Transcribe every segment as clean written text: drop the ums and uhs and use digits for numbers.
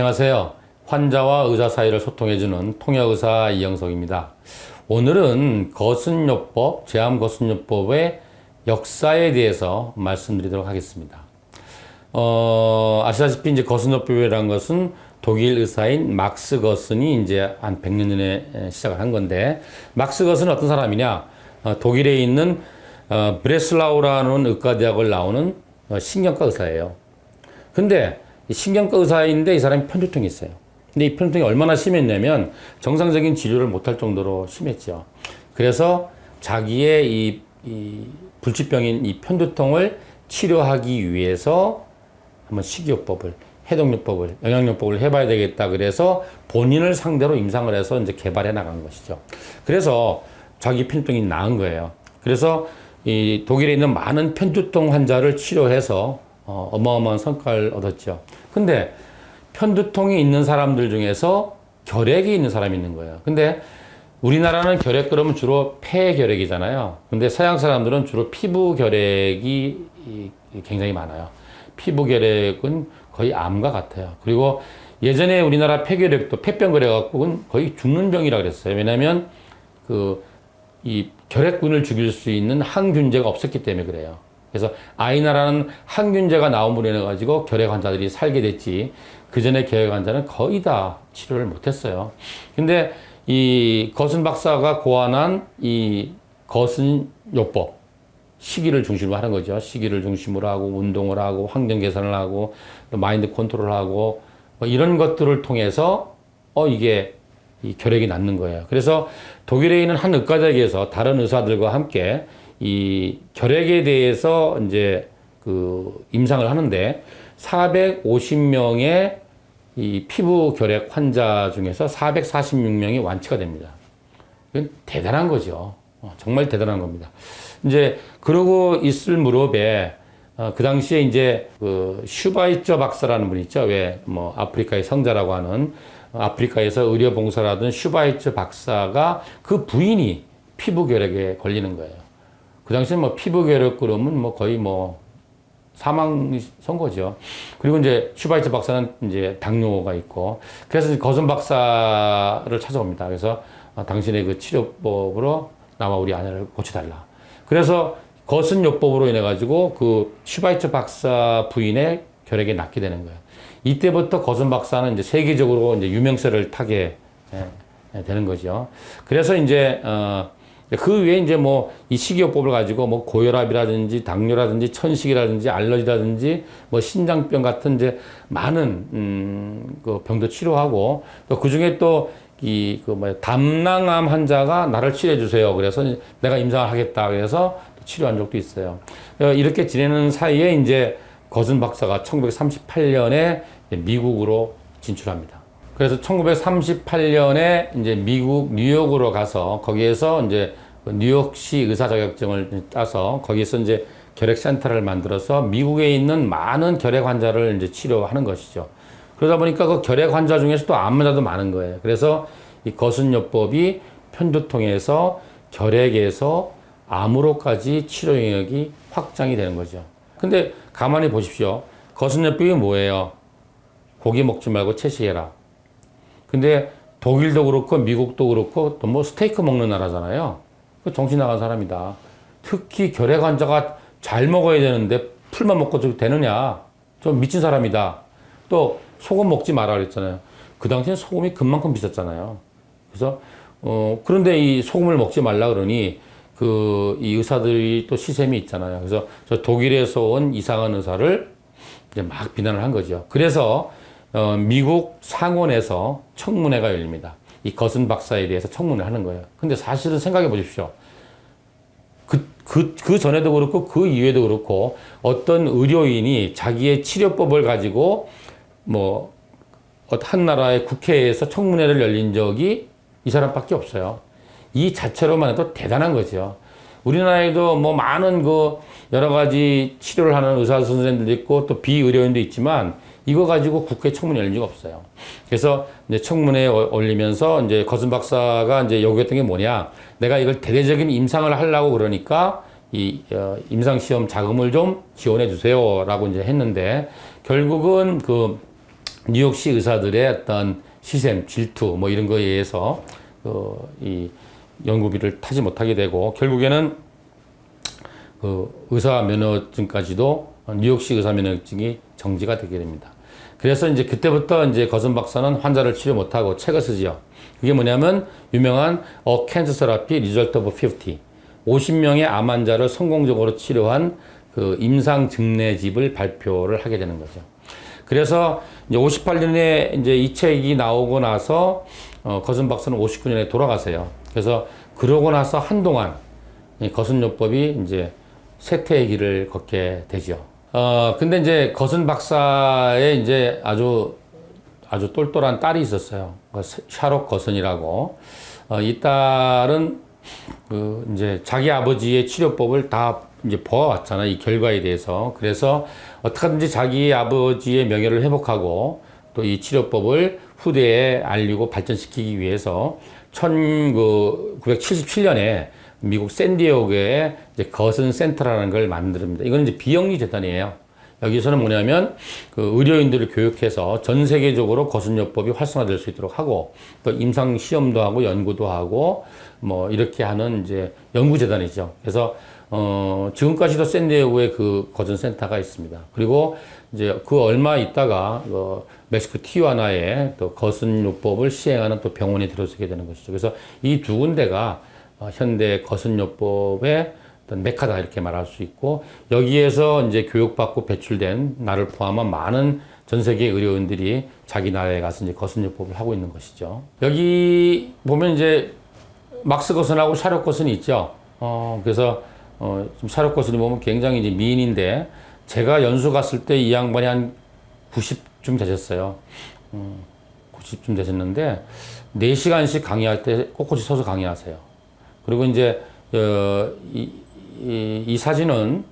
안녕하세요. 환자와 의사 사이를 소통해주는 통역의사 이영석입니다. 오늘은 거순요법, 제암거순요법의 역사에 대해서 말씀드리도록 하겠습니다. 아시다시피 이제 거순요법이라는 것은 독일 의사인 막스 거슨이 이제 한 100년 전에 시작을 한 건데, 막스 거슨은 어떤 사람이냐? 독일에 있는 브레슬라우라는 의과대학을 나오는 신경과 의사예요. 근데 신경과 의사인데 이 사람이 편두통이 있어요. 근데 이 편두통이 얼마나 심했냐면 정상적인 치료를 못할 정도로 심했죠. 그래서 자기의 이 불치병인 이 편두통을 치료하기 위해서 한번 식이요법을, 해독요법을, 영양요법을 해봐야 되겠다. 그래서 본인을 상대로 임상을 해서 이제 개발해 나간 것이죠. 그래서 자기 편두통이 나은 거예요. 그래서 이 독일에 있는 많은 편두통 환자를 치료해서 어마어마한 성과를 얻었죠. 근데 편두통이 있는 사람들 중에서 결핵이 있는 사람이 있는 거예요. 근데 우리나라는 결핵 그러면 주로 폐 결핵이잖아요. 근데 서양 사람들은 주로 피부 결핵이 굉장히 많아요. 피부 결핵은 거의 암과 같아요. 그리고 예전에 우리나라 폐결핵도 폐병 그래갖고는 거의 죽는 병이라 그랬어요. 왜냐하면 이 결핵균을 죽일 수 있는 항균제가 없었기 때문에 그래요. 그래서 아이나라는 항균제가 나옴으로 인해 가지고 결핵 환자들이 살게 됐지. 그 전에 결핵 환자는 거의 다 치료를 못했어요. 근데 이 거슨 박사가 고안한 이 거순요법, 식이를 중심으로 하는 거죠. 식이를 중심으로 하고 운동을 하고 환경 개선을 하고 또 마인드 컨트롤을 하고 뭐 이런 것들을 통해서 이게 이 결핵이 낫는 거예요. 그래서 독일에 있는 한 의과대학에서 다른 의사들과 함께 이 결핵에 대해서 이제 임상을 하는데 450명의 이 피부 결핵 환자 중에서 446명이 완치가 됩니다. 이건 대단한 거죠. 정말 대단한 겁니다. 이제 그러고 있을 무렵에 그 당시에 이제 슈바이처 박사라는 분 있죠. 왜 뭐 아프리카의 성자라고 하는 아프리카에서 의료 봉사를 하던 슈바이처 박사가 그 부인이 피부 결핵에 걸리는 거예요. 그 당시에 뭐 피부 결핵 그러면 뭐 거의 뭐 사망 선고죠. 그리고 이제 슈바이처 박사는 이제 당뇨가 있고, 그래서 거슨 박사를 찾아옵니다. 그래서 당신의 그 치료법으로 나와 우리 아내를 고쳐달라. 그래서 거순요법으로 인해 가지고 그 슈바이처 박사 부인의 결핵이 낫게 되는 거예요. 이때부터 거슨 박사는 이제 세계적으로 이제 유명세를 타게 되는 거죠. 그래서 이제 그 외에 이제 뭐 이 식이요법을 가지고 뭐 고혈압이라든지 당뇨라든지 천식이라든지 알러지라든지 뭐 신장병 같은 이제 많은 그 병도 치료하고, 또 그 중에 또 담낭암 환자가 나를 치료해 주세요. 그래서 내가 임상을 하겠다. 그래서 치료한 적도 있어요. 이렇게 지내는 사이에 이제 거슨 박사가 1938년에 미국으로 진출합니다. 그래서 1938년에 이제 미국 뉴욕으로 가서 거기에서 이제 뉴욕시 의사 자격증을 따서 거기에서 이제 결핵 센터를 만들어서 미국에 있는 많은 결핵 환자를 이제 치료하는 것이죠. 그러다 보니까 그 결핵 환자 중에서 또 암 환자도 많은 거예요. 그래서 이 거순요법이 편두통에서 결핵에서 암으로까지 치료 영역이 확장이 되는 거죠. 근데 가만히 보십시오. 거순요법이 뭐예요? 고기 먹지 말고 채식해라. 근데 독일도 그렇고 미국도 그렇고 또 뭐 스테이크 먹는 나라잖아요. 그 정신 나간 사람이다. 특히 결핵 환자가 잘 먹어야 되는데 풀만 먹고 좀 되느냐? 좀 미친 사람이다. 또 소금 먹지 마라 그랬잖아요. 그 당시엔 소금이 금만큼 비쌌잖아요. 그래서 그런데 이 소금을 먹지 말라 그러니 이 의사들이 또 시샘이 있잖아요. 그래서 저 독일에서 온 이상한 의사를 이제 막 비난을 한 거죠. 그래서 미국 상원에서 청문회가 열립니다. 이 거슨 박사에 대해서 청문회를 하는 거예요. 근데 사실은 생각해 보십시오. 그 전에도 그렇고 그 이후에도 그렇고 어떤 의료인이 자기의 치료법을 가지고 뭐 한 나라의 국회에서 청문회를 열린 적이 이 사람밖에 없어요. 이 자체로만 해도 대단한 거죠. 우리나라에도 뭐 많은 여러 가지 치료를 하는 의사 선생님들도 있고 또 비의료인도 있지만 이거 가지고 국회 청문회 열린 적 없어요. 그래서 이제 청문회에 올리면서 이제 거슨 박사가 이제 요구했던 게 뭐냐. 내가 이걸 대대적인 임상을 하려고 그러니까 임상시험 자금을 좀 지원해 주세요라고 이제 했는데, 결국은 뉴욕시 의사들의 어떤 시샘, 질투 뭐 이런 거에 의해서 이 연구비를 타지 못하게 되고 결국에는 그 의사 면허증까지도 뉴욕시 의사 면허증이 정지가 되게 됩니다. 그래서 이제 그때부터 이제 거슨 박사는 환자를 치료 못하고 책을 쓰지요. 그게 뭐냐면 유명한 A Cancer Therapy Result of 50. 50명의 암 환자를 성공적으로 치료한 그 임상 증례집을 발표를 하게 되는 거죠. 그래서 이제 58년에 이제 이 책이 나오고 나서 거슨 박사는 59년에 돌아가세요. 그래서 그러고 나서 한동안 이 거순요법이 이제 쇠퇴의 길을 걷게 되죠. 근데 이제 거슨 박사의 이제 아주 똘똘한 딸이 있었어요. 샤롯 거슨이라고. 이 딸은 그 이제 자기 아버지의 치료법을 다 이제 보아왔잖아요. 이 결과에 대해서. 그래서 어떻게든지 자기 아버지의 명예를 회복하고 또 이 치료법을 후대에 알리고 발전시키기 위해서 1977년에 미국 샌디에고에 이제 거슨 센터라는 걸 만듭니다. 이건 이제 비영리 재단이에요. 여기서는 뭐냐면 그 의료인들을 교육해서 전 세계적으로 거순요법이 활성화될 수 있도록 하고 또 임상 시험도 하고 연구도 하고 뭐 이렇게 하는 이제 연구 재단이죠. 그래서 지금까지도 샌디에고에 그 거순 센터가 있습니다. 그리고 이제 그 얼마 있다가 멕시코 티juana에 또 거순요법을 시행하는 또 병원이 들어서게 되는 것이죠. 그래서 이 두 군데가 현대 거순요법의 어떤 메카다 이렇게 말할 수 있고 여기에서 이제 교육받고 배출된 나를 포함한 많은 전 세계 의료인들이 자기 나라에 가서 이제 거순요법을 하고 있는 것이죠. 여기 보면 이제 막스 거슨하고 샤롯 거슨이 있죠. 그래서 좀 샤롯 거슨이 보면 굉장히 이제 미인인데 제가 연수 갔을 때 이 양반이 한 90쯤 되셨어요. 90쯤 되셨는데 4시간씩 강의할 때 꼿꼿이 서서 강의하세요. 그리고 이제 이 사진은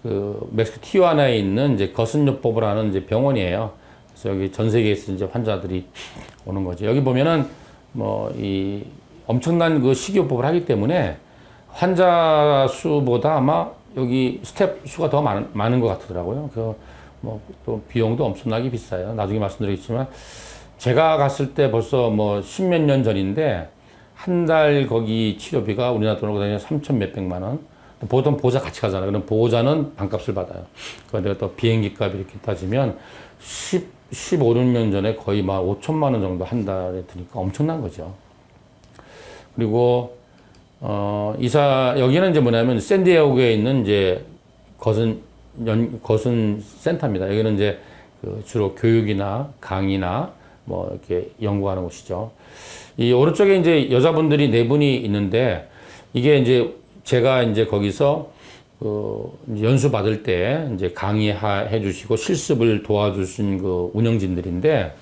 그 멕시코 티juana에 있는 이제 거순요법을 하는 이제 병원이에요. 그래서 여기 전 세계에서 이제 환자들이 오는 거죠. 여기 보면은 뭐 이 엄청난 그 식이요법을 하기 때문에 환자 수보다 아마 여기 스텝 수가 더 많은 것 같더라고요. 그 뭐 또 비용도 엄청나게 비싸요. 나중에 말씀드리겠지만 제가 갔을 때 벌써 뭐 10몇 년 전인데 한 달 거기 치료비가 우리나라 돈으로 3천 몇백만 원. 보통 보호자 같이 가잖아요. 그럼 보호자는 반값을 받아요. 그런데 또 비행기 값 이렇게 따지면 15, 16년 전에 거의 막 5천만 원 정도 한 달에 드니까 엄청난 거죠. 그리고 여기는 이제 뭐냐면 샌디에고에 있는 이제 거순 센터입니다. 여기는 이제 그 주로 교육이나 강의나 뭐 이렇게 연구하는 곳이죠. 이 오른쪽에 이제 여자분들이 4분이 있는데 이게 이제 제가 이제 거기서 연수 받을 때 이제 강의해 주시고 실습을 도와주신 그 운영진들인데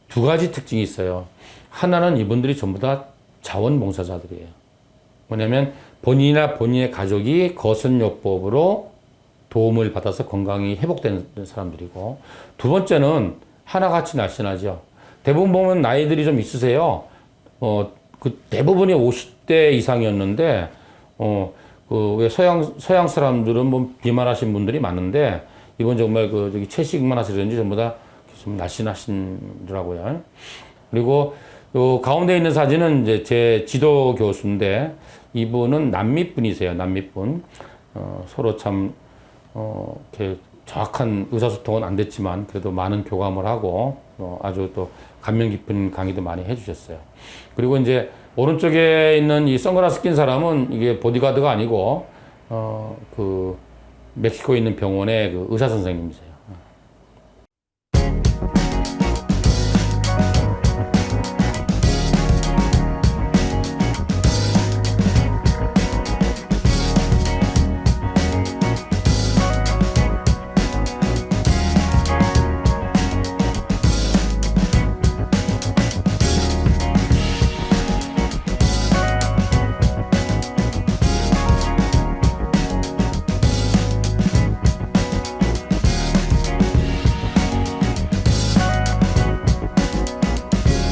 두 가지 특징이 있어요. 하나는 이분들이 전부 다 자원봉사자들이에요. 뭐냐면 본인이나 본인의 가족이 거순요법으로 도움을 받아서 건강이 회복되는 사람들이고 두 번째는 하나같이 날씬하죠. 대부분 보면 나이들이 좀 있으세요. 그 대부분이 50대 이상이었는데 왜 서양 사람들은 뭐 비만하신 분들이 많은데 이번 정말 저기 채식만 하시는지 전부 다 좀 날씬하시더라고요. 그리고 요 가운데 있는 사진은 이제 제 지도 교수인데 이분은 남미분이세요. 남미분. 서로 참 이렇게 정확한 의사소통은 안 됐지만 그래도 많은 교감을 하고 아주 또 감명 깊은 강의도 많이 해주셨어요. 그리고 이제 오른쪽에 있는 이 선글라스 낀 사람은 이게 보디가드가 아니고 그 멕시코에 있는 병원의 그 의사 선생님이세요.